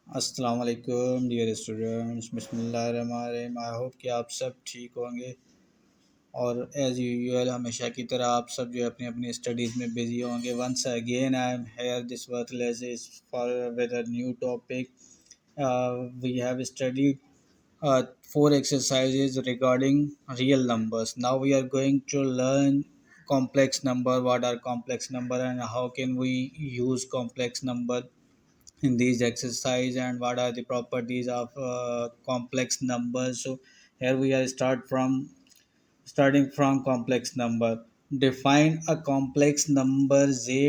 अस्सलाम वालेकुम dear students, बिस्मिल्लाहिर्रहमानिर्रहीम। आई होप कि आप सब ठीक होंगे और एज़ यूजुअल हमेशा की तरह आप सब जो है अपनी अपनी स्टडीज़ में बिजी होंगे। Once again I am here this worthless is for with a new topic. We have studied four exercises regarding real numbers. Now we are going to learn complex number, what are complex number and how can we use complex number in these exercise, and what are the properties of complex numbers. So here we are starting from complex number. Define a complex number z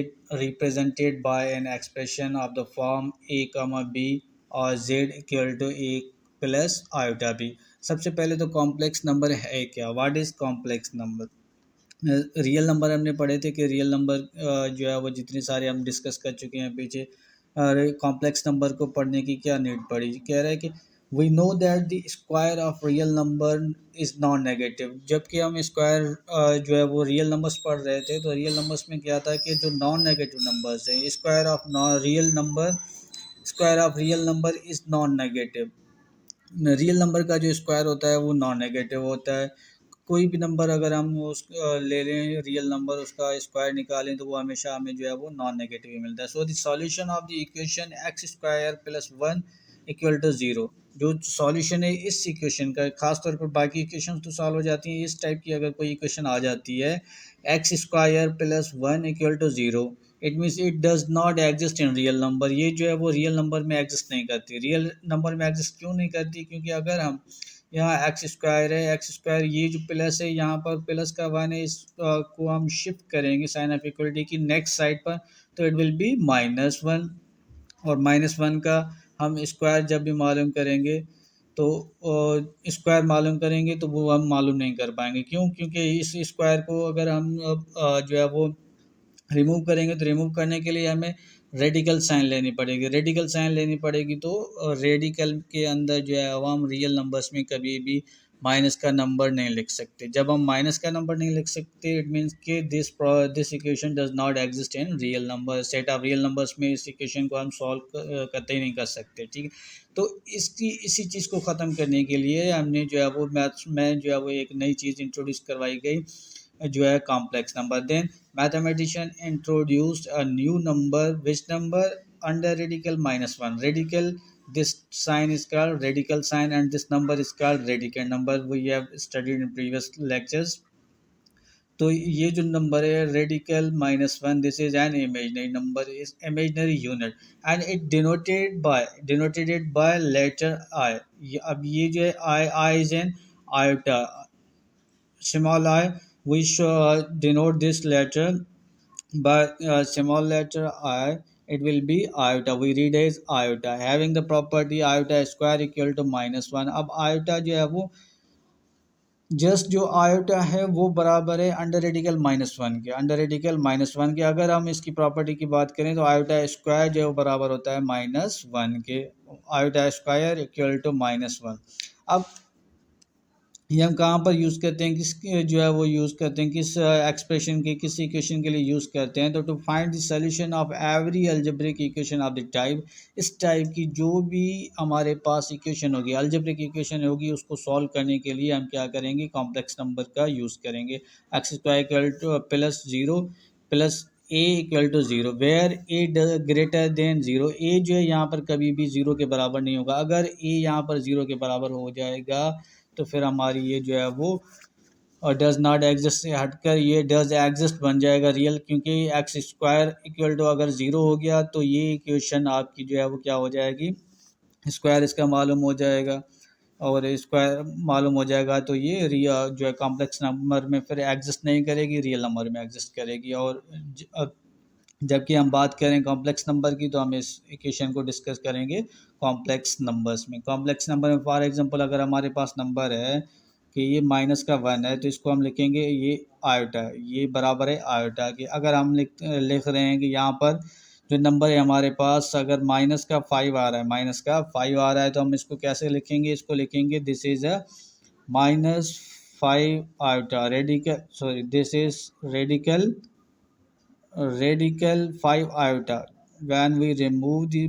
represented by an expression of the form a comma b or z equal to a plus iota b. सबसे पहले तो complex number है क्या, what is complex number. Real number हमने पढ़े थे कि real number जो है वो जितने सारे हम डिस्कस कर चुके हैं पीछे। कॉम्प्लेक्स नंबर को पढ़ने की क्या नीड पड़ी, कह रहा है कि we know that the square of real number is non negative. जबकि हम स्क्वायर जो है वो रियल नंबर्स पढ़ रहे थे, तो रियल नंबर्स में क्या था कि जो नॉन नेगेटिव नंबर्स हैं, square of non real number, square of real number is non negative. Real number का जो स्क्वायर होता है वो नॉन नेगेटिव होता है। कोई भी नंबर अगर हम ले लें रियल नंबर, उसका स्क्वायर निकालें तो वो हमेशा हमें जो है वो नॉन नेगेटिव ही मिलता है। So the solution of the equation X square plus one equal to zero. जो सॉल्यूशन है इस इक्वेशन का, खास तौर पर बाकी इक्वेशन तो सॉल्व हो जाती हैं, इस टाइप की अगर कोई इक्वेशन आ जाती है X square plus one equal to zero, it means it does not exist in real number. ये जो है वो रियल नंबर में एग्जिस्ट नहीं करती। रियल नंबर में एग्जिस्ट क्यों नहीं करती, क्योंकि अगर हम यहाँ एक्स स्क्वायर है, एक्स स्क्वायर ये जो प्लस है यहाँ पर प्लस का वन है, इस को हम शिफ्ट करेंगे साइन ऑफ इक्वलिटी की नेक्स्ट साइड पर, तो it will be minus one. और माइनस वन का हम स्क्वायर जब भी मालूम करेंगे तो स्क्वायर मालूम करेंगे तो वो हम मालूम नहीं कर पाएंगे। क्यों? क्योंकि इस स्क्वायर को अगर हम जो है वो रिमूव करेंगे तो रिमूव करने के लिए हमें रेडिकल साइन लेनी पड़ेगी। रेडिकल साइन लेनी पड़ेगी तो रेडिकल के अंदर जो है वो हम रियल नंबर्स में कभी भी माइनस का नंबर नहीं लिख सकते। जब हम माइनस का नंबर नहीं लिख सकते, इट मीन्स कि this equation does not exist in real number. Set of real numbers में इस इक्वेशन को हम सॉल्व करते ही नहीं कर सकते। ठीक है, तो इसी चीज़ को ख़त्म करने के लिए हमने जो है वो मैथ्स में जो है वो एक नई चीज़ इंट्रोड्यूस करवाई गई, जो है complex number. Then mathematician introduced a new number, which number under radical minus 1 radical, this sign is called radical sign and this number is called radical number, we have studied in previous lectures। तो ये जो number है radical minus one, this is an imaginary number, is imaginary unit and it denoted by letter I. अब ये जो है I is an iota, small I, we should denote this letter by small letter I. It will be iota, we read as iota, having the property iota square equal to minus one. अब iota जो है वो just जो iota है वो बराबर है under radical minus one के, अंडर रेडिकल माइनस वन के। अगर हम इसकी प्रॉपर्टी की बात करें तो आयोटा स्क्वायर जो है वो बराबर होता है माइनस वन के, iota square equal to minus one. अब ये हम कहाँ पर यूज़ करते हैं, किस जो है वो यूज़ करते हैं, किस एक्सप्रेशन के, किस इक्वेशन के लिए यूज़ करते हैं, तो to find the solution of every algebraic equation of the type. इस टाइप की जो भी हमारे पास इक्वेशन होगी, अलजेब्रिक इक्वेशन होगी, उसको सॉल्व करने के लिए हम क्या करेंगे, कॉम्प्लेक्स नंबर का यूज़ करेंगे। X square equal to plus zero plus A equal to zero, where A greater than zero. A जो है यहाँ पर कभी भी ज़ीरो के बराबर नहीं होगा। अगर ए यहाँ पर ज़ीरो के बराबर हो जाएगा तो फिर हमारी ये जो है वो डज नॉट एग्जिस्ट से हटकर ये डज एग्जिस्ट बन जाएगा रियल, क्योंकि एक्स स्क्वायर इक्वल टू अगर ज़ीरो हो गया तो ये इक्वेशन आपकी जो है वो क्या हो जाएगी, स्क्वायर इसका मालूम हो जाएगा, और स्क्वायर मालूम हो जाएगा तो ये रियल जो है कॉम्प्लेक्स नंबर में फिर एग्जिस्ट नहीं करेगी, रियल नंबर में एग्जिस्ट करेगी। और जबकि हम बात करें कॉम्प्लेक्स नंबर की तो हम इस इक्वेशन को डिस्कस करेंगे कॉम्प्लेक्स नंबर्स में। कॉम्प्लेक्स नंबर में फॉर एग्जांपल अगर हमारे पास नंबर है कि ये माइनस का वन है, तो इसको हम लिखेंगे ये आयोटा, ये बराबर है आयोटा के। अगर हम लिख रहे हैं कि यहाँ पर जो नंबर है हमारे पास अगर माइनस का फाइव आ रहा है, माइनस का फाइव आ रहा है, तो हम इसको कैसे लिखेंगे, इसको लिखेंगे this is a minus five iota radical, sorry this is radical five iota. when we remove the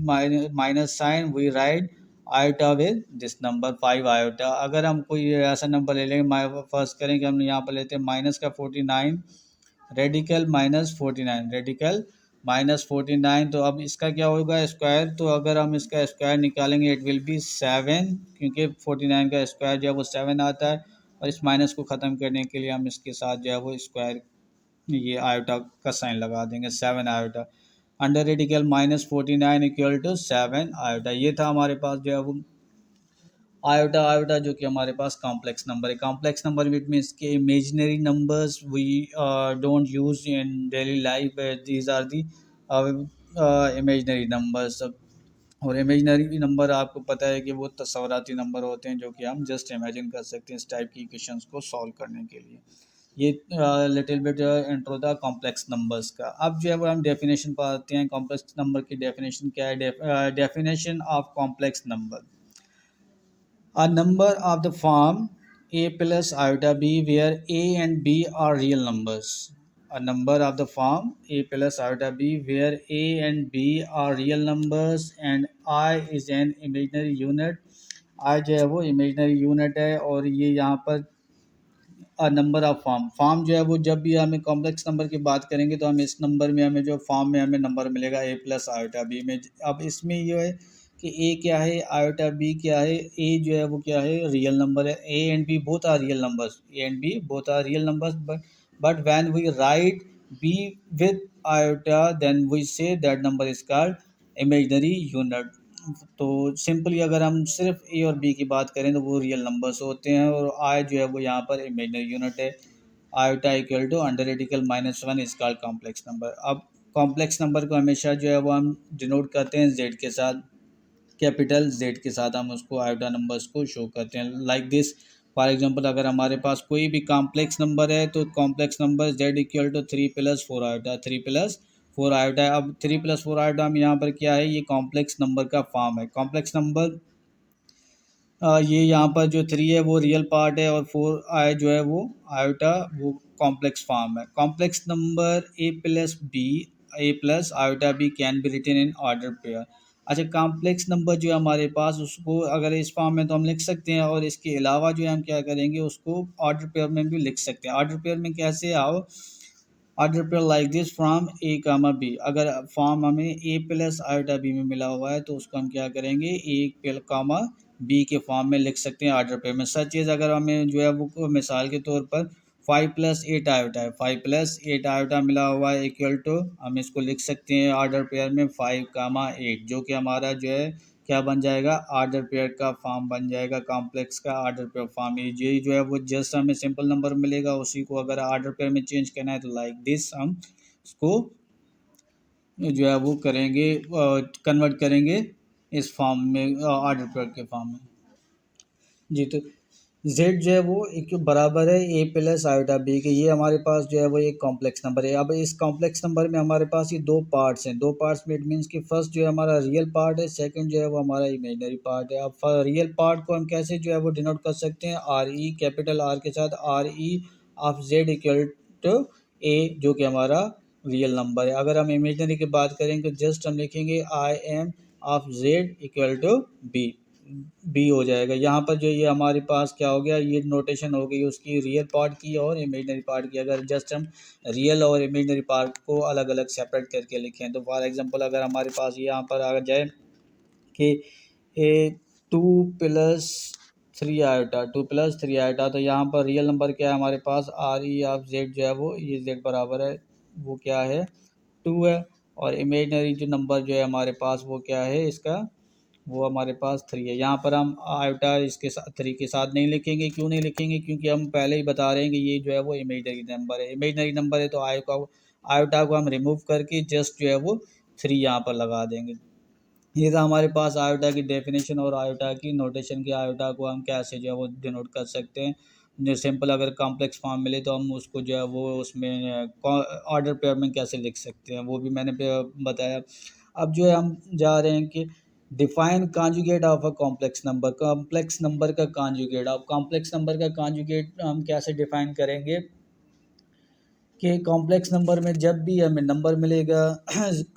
minus sign we write iota with this number 5 iota. अगर हम कोई ऐसा नंबर ले लेंगे, फर्स्ट करेंगे हम यहाँ पर लेते हैं माइनस का 49 रेडिकल माइनस 49 रेडिकल माइनस 49, तो अब इसका क्या होगा स्क्वायर, तो अगर हम इसका स्क्वायर निकालेंगे इट विल बी 7, क्योंकि 49 का स्क्वायर जो है वो 7 आता है, और इस माइनस को ख़त्म करने के लिए हम इसके साथ जो है वो स्क्वायर ये आयोटा का साइन लगा देंगे 7 iota. Under radical minus 49 equal to 7 iota. ये था हमारे पास जो है वो आयोटा आयोटा जो कि हमारे पास कॉम्प्लेक्स नंबर है। कॉम्प्लेक्स नंबर विच मीन्स के imaginary numbers we don't use in daily life, these are the imaginary numbers. और इमेजिनरी नंबर आपको पता है कि वो तस्वराती नंबर होते हैं जो कि हम जस्ट इमेजिन कर सकते हैं इस टाइप की इक्वेशंस को सॉल्व करने के लिए। ये little bit intro the complex numbers का। अब जो है वो हम डेफिनेशन पाते हैं कॉम्प्लेक्स नंबर की। डेफिनेशन क्या है? Definition of complex number, a number of the form a plus iota b where a and b are real numbers. A number of the form a plus iota b where a and b are real numbers and I is an imaginary unit. I जो है वो imaginary unit है, और ये यहाँ पर number of form जो है वो जब भी हमें कॉम्प्लेक्स नंबर की बात करेंगे तो हम इस नंबर में हमें जो फॉर्म में हमें नंबर मिलेगा ए प्लस आयोटा बी में। अब इसमें ये है कि ए क्या है, आयोटा बी क्या है। ए जो है वो क्या है, रियल नंबर है। A and b both are real numbers, a and b both are real numbers, but when we write b with iota then we say that number is called imaginary unit. तो simply अगर हम सिर्फ ए और B की बात करें तो वो रियल नंबर्स होते हैं, और आई जो है वो यहाँ पर इमेजिनरी यूनिट है। Iota equal to under radical minus 1 is called complex number. अब कॉम्प्लेक्स नंबर को हमेशा जो है वो हम डिनोट करते हैं जेड के साथ, कैपिटल जेड के साथ हम उसको आयोटा नंबर्स को शो करते हैं लाइक दिस। फॉर एग्जांपल अगर हमारे पास कोई भी कॉम्प्लेक्स नंबर है तो complex number z equal to 3 + 4 iota, 3 + 4 iota है। अब 3 + 4 आयोटा हम यहाँ पर क्या है, ये कॉम्प्लेक्स नंबर का फॉर्म है। कॉम्प्लेक्स नंबर ये यहाँ पर जो 3 है वो रियल पार्ट है, और 4 आई जो है वो आयोटा वो कॉम्प्लेक्स फॉर्म है। Complex number a plus iota b can be written in order pair. अच्छा, कॉम्प्लेक्स नंबर जो है हमारे पास उसको अगर इस फॉर्म में तो हम लिख सकते हैं, और इसके अलावा जो है हम क्या करेंगे उसको ऑर्डर पेयर में भी लिख सकते हैं। ऑर्डर पेयर में कैसे आओ, order pair like this from a comma b. अगर फॉर्म हमें ए प्लस आयोटा बी में मिला हुआ है तो उसको हम क्या करेंगे ए कामा बी के फॉर्म में लिख सकते हैं ऑर्डर पेयर में। सच चीज़ अगर हमें जो है वो मिसाल के तौर पर 5 + 8 आयोटा है, 5 + 8 आयोटा मिला हुआ है इक्वल टू हम इसको लिख सकते हैं ऑर्डर पेयर में 5, 8, जो कि हमारा जो है क्या बन जाएगा, ऑर्डर पेयर का फॉर्म बन जाएगा। कॉम्प्लेक्स का ऑर्डर पेयर फॉर्म ये जो है वो जस्ट हमें सिंपल नंबर मिलेगा, उसी को अगर ऑर्डर पेयर में चेंज करना है तो लाइक दिस हम इसको जो है वो करेंगे, कन्वर्ट करेंगे इस फॉर्म में, ऑर्डर पेयर के फॉर्म में। जी, तो जेड जो है वो एक बराबर है ए प्लस आयोटा बी के। ये हमारे पास जो है वो एक कॉम्प्लेक्स नंबर है। अब इस कॉम्प्लेक्स नंबर में हमारे पास ये दो पार्ट्स हैं। दो पार्ट्स में इट मीन्स कि फर्स्ट जो है हमारा रियल पार्ट है, सेकंड जो है वो हमारा इमेजिनरी पार्ट है। अब रियल पार्ट को हम कैसे जो है वो डिनोट कर सकते हैं, आर ई, कैपिटल आर के साथ R E of Z equal to A, जो कि हमारा रियल नंबर है। अगर हम इमेजिनरी की बात करें तो जस्ट हम लिखेंगे I M of Z equal to b, b हो जाएगा। यहाँ पर जो ये हमारे पास क्या हो गया, ये नोटेशन हो गई उसकी रियल पार्ट की और इमेजिनरी पार्ट की। अगर जस्ट हम रियल और इमेजिनरी पार्ट को अलग अलग सेपरेट करके लिखें तो फॉर एग्जांपल अगर हमारे पास यहाँ पर आ जाए कि ए 2 + 3 आयोटा, 2 + 3 आयोटा, तो यहाँ पर रियल नंबर क्या है हमारे पास, आर ई ऑफ जेड जो है वो ये जेड बराबर है वो क्या है 2 है, और इमेजिनरी जो नंबर जो है हमारे पास वो क्या है इसका, वो हमारे पास 3 है। यहाँ पर हम आयोटा इसके साथ 3 के साथ नहीं लिखेंगे। क्यों नहीं लिखेंगे, क्योंकि हम पहले ही बता रहे हैं कि ये जो है वो इमेजिनरी नंबर है। इमेजिनरी नंबर है तो आयोटा को हम रिमूव करके जस्ट जो है वो 3 यहाँ पर लगा देंगे। ये था हमारे पास आयोटा की डेफिनेशन और आयोटा की नोटेशन की। आयोटा को हम कैसे जो है वो डिनोट कर सकते हैं, जो सिंपल अगर कॉम्प्लेक्स फॉर्म मिले तो हम उसको जो है वो उसमें ऑर्डर पेयर में कैसे लिख सकते हैं वो भी मैंने बताया। अब जो है हम जा रहे हैं कि define conjugate of a complex number. Complex number का कॉन्जुगेट, अब कॉम्प्लेक्स नंबर का कॉन्जुगेट हम कैसे डिफाइन करेंगे कि कॉम्प्लेक्स नंबर में जब भी हमें नंबर मिलेगा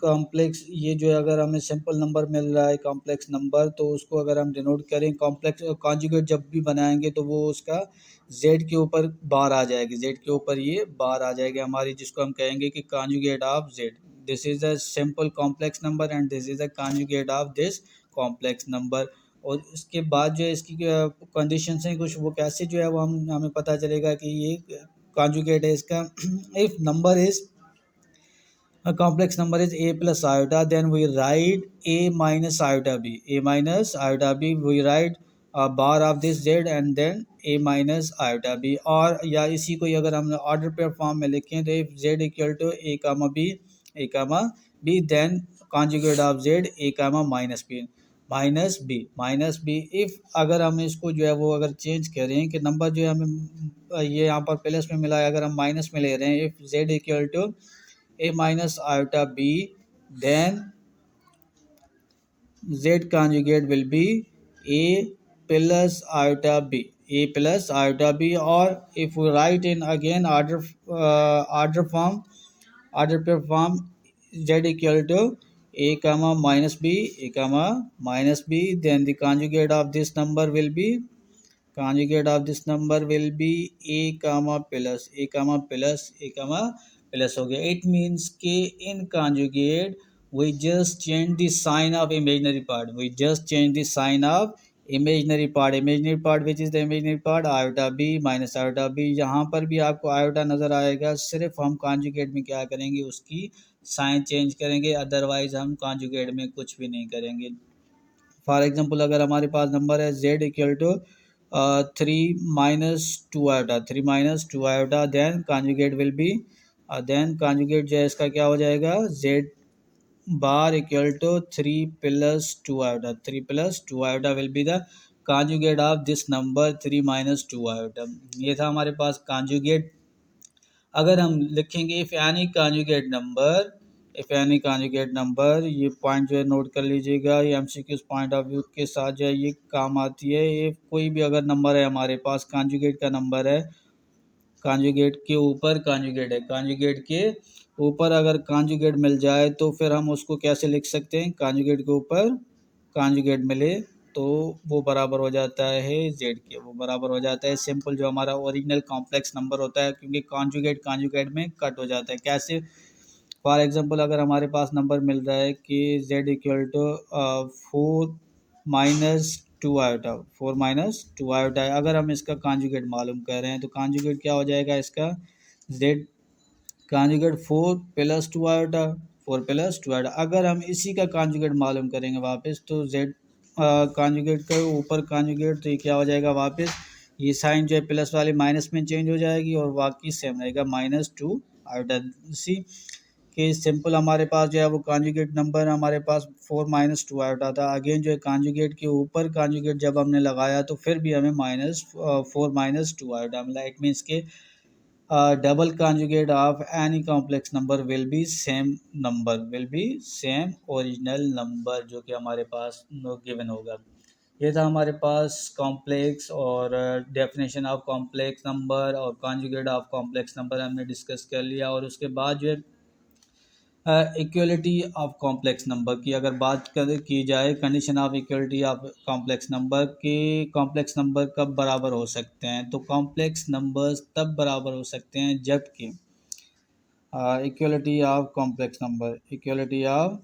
कॉम्प्लेक्स, ये जो है अगर हमें सिंपल नंबर मिल रहा है कॉम्प्लेक्स नंबर, तो उसको अगर हम डिनोट करें कॉम्प्लेक्स कॉन्जुगेट जब भी बनाएंगे तो वो उसका जेड के ऊपर बार आ जाएगी, जेड के ऊपर ये बार आ जाएगी हमारी, जिसको हम कहेंगे कि conjugate of Z. This is a simple complex number and this is a conjugate of this complex number. और इसके बाद जो है इसकी कंडीशन है कुछ, वो कैसे जो है वो हम हमें पता चलेगा कि ये conjugate है इसका। if number is a complex number is a plus iota, then we write a minus iota b, a minus iota b, we write a bar of this z and then a minus iota b। और या इसी को अगर हम order pair form में लिखें तो if z equal to a comma b, a comma b, then conjugate of z a comma minus b. If अगर हम इसको जो है वो अगर चेंज करें कि नंबर जो है हमें ये यहाँ पर प्लस में मिला है, अगर हम माइनस में ले रहे हैं, if Z equal to A minus iota B, then Z conjugate will be A plus iota B, A plus iota B. और if we write in again order form, order pair form, z equal to a comma minus b, a comma minus b, then the conjugate of this number will be, conjugate of this number will be a comma plus a comma plus a comma plus हो गया। It means कि इन conjugate we just change the sign of imaginary part, we just change the sign of imaginary part, imaginary part which is the imaginary part iota b minus iota b। यहाँ पर भी आपको iota नज़र आएगा, सिर्फ हम conjugate में क्या करेंगे उसकी साइन चेंज करेंगे, अदरवाइज हम conjugate में कुछ भी नहीं करेंगे। फॉर एग्जाम्पल अगर हमारे पास नंबर है z equal to 3 - 2 iota, 3 - 2 iota, then conjugate will be, then conjugate जो है इसका क्या हो जाएगा, z bar equal to 3 + 2 iota, 3 + 2 iota will be the conjugate of this number 3 - 2 iota. ये था हमारे पास कॉन्जुगेट। अगर हम लिखेंगे if any conjugate number, if any conjugate number, ये पॉइंट जो है नोट कर लीजिएगा, ये एमसीक्यूज पॉइंट ऑफ व्यू के साथ जो है ये काम आती है। ये कोई भी अगर नंबर है हमारे पास कॉन्जुगेट का नंबर है, कॉन्जुगेट के ऊपर कॉन्जुगेट है, कॉन्जुगेट के ऊपर अगर कॉन्जुगेट मिल जाए तो फिर हम उसको कैसे लिख सकते हैं, कॉन्जुगेट के ऊपर कॉन्जुगेट मिले तो वो बराबर हो जाता है जेड के, वो बराबर हो जाता है सिंपल जो हमारा ओरिजिनल कॉम्प्लेक्स नंबर होता है, क्योंकि कॉन्जुगेट कॉन्जुगेट में कट हो जाता है। कैसे, फॉर एग्जांपल अगर हमारे पास नंबर मिल रहा है कि z equal to 4 - 2 iota, 4 - 2 iota है, अगर हम इसका कॉन्जुगेट मालूम कर रहे हैं तो कॉन्जुगेट क्या हो जाएगा इसका, z कॉन्जुगेट 4 + 2 आयोटा, 4 + 2 आयोटा। अगर हम इसी का कॉन्जुगेट मालूम करेंगे वापस तो z कॉन्जुगेट के ऊपर कॉन्जुगेट, तो ये क्या हो जाएगा वापस, ये साइन जो है प्लस वाली माइनस में चेंज हो जाएगी और बाकी सेम रहेगा -2 आयोटा। सी कि सिंपल हमारे पास जो है वो कॉन्जुगेट नंबर हमारे पास 4 - 2 आयोटा था। अगेन जो है कॉन्जुगेट के ऊपर कॉन्जुगेट जब हमने लगाया तो फिर भी हमें -4 - 2 आयोटा मिला। इट मीन्स के double conjugate of any complex number will be same number, will be same original number जो कि हमारे पास गिवन होगा। ये था हमारे पास कॉम्प्लेक्स और डेफिनेशन ऑफ कॉम्प्लेक्स नंबर और कॉन्जुगेट ऑफ कॉम्प्लेक्स नंबर हमने डिस्कस कर लिया। और उसके बाद जो है इक्वलिटी ऑफ कॉम्प्लेक्स नंबर की अगर बात की जाए, condition of equality of complex number के, कॉम्प्लेक्स नंबर कब बराबर हो सकते हैं, तो कॉम्प्लेक्स नंबर्स तब बराबर हो सकते हैं जबकि equality of complex number, equality of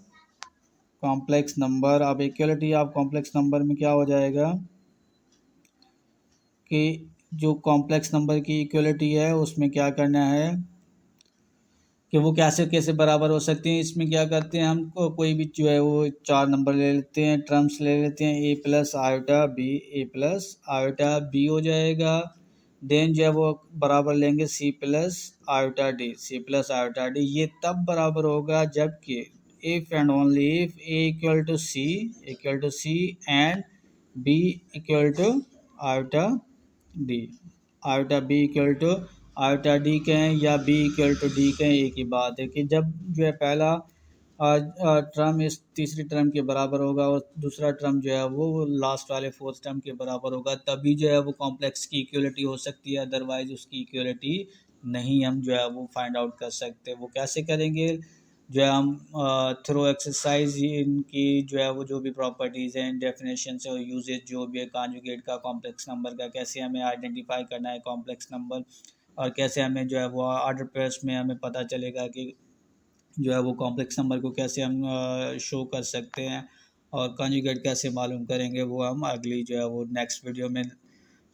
complex number. अब इक्वलिटी ऑफ कॉम्प्लेक्स नंबर में क्या हो जाएगा कि जो कॉम्प्लेक्स नंबर की इक्वलिटी है उसमें क्या करना है कि वो कैसे कैसे बराबर हो सकते हैं। इसमें क्या करते हैं, हम कोई भी जो है वो 4 नंबर ले लेते हैं, टर्म्स ले लेते हैं, a + iota b, a + iota b हो जाएगा। देन जो है वो बराबर लेंगे c + iota d, c + iota d। ये तब बराबर होगा जबकि if and only if a equal to c and b equal to iota d, iota b equal to iota d कहें या बी इक्वल टू डी कहें, एक ही बात है कि जब जो है पहला टर्म इस तीसरी टर्म के बराबर होगा और दूसरा टर्म जो है वो लास्ट वाले फोर्थ टर्म के बराबर होगा, तभी जो है वो कॉम्प्लेक्स की इक्वलिटी हो सकती है, अदरवाइज उसकी इक्वलिटी नहीं हम जो है वो फाइंड आउट कर सकते। वो कैसे करेंगे, जो है हम थ्रू एक्सरसाइज इनकी जो है वो जो भी प्रॉपर्टीज़ हैं, डेफिनेशन से और यूजेज जो भी है कॉन्जुगेट का, कॉम्प्लेक्स नंबर का, कैसे हमें आइडेंटिफाई करना है कॉम्प्लेक्स नंबर, और कैसे हमें जो है वो ऑर्डर पेयर्स में हमें पता चलेगा कि जो है वो कॉम्प्लेक्स नंबर को कैसे हम शो कर सकते हैं, और कॉन्जुगेट कैसे मालूम करेंगे, वो हम अगली जो है वो नेक्स्ट वीडियो में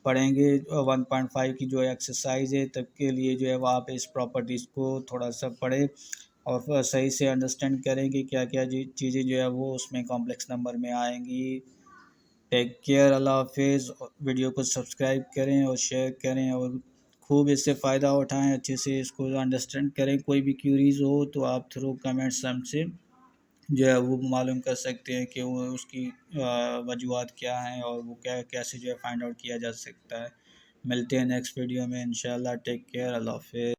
पढ़ेंगे। 1.5 की जो एक्सरसाइज है तब के लिए जो है वो आप इस प्रॉपर्टीज़ को थोड़ा सा पढ़ें और फिर सही से अंडरस्टैंड करें कि क्या क्या चीज़ें जो है वो उसमें कॉम्प्लेक्स नंबर में आएंगी। टेक केयर, अल्लाह हाफिज़। वीडियो को सब्सक्राइब करें और शेयर करें और खूब इससे फ़ायदा उठाएं, अच्छे से इसको अंडरस्टैंड करें। कोई भी क्यूरीज हो तो आप थ्रू कमेंट्स हमसे जो है वो मालूम कर सकते हैं कि वो उसकी वजूहत क्या हैं और वो क्या कैसे जो है फाइंड आउट किया जा सकता है। मिलते हैं नेक्स्ट वीडियो में इंशाल्लाह। टेक केयर, अल्लाह हाफिज़।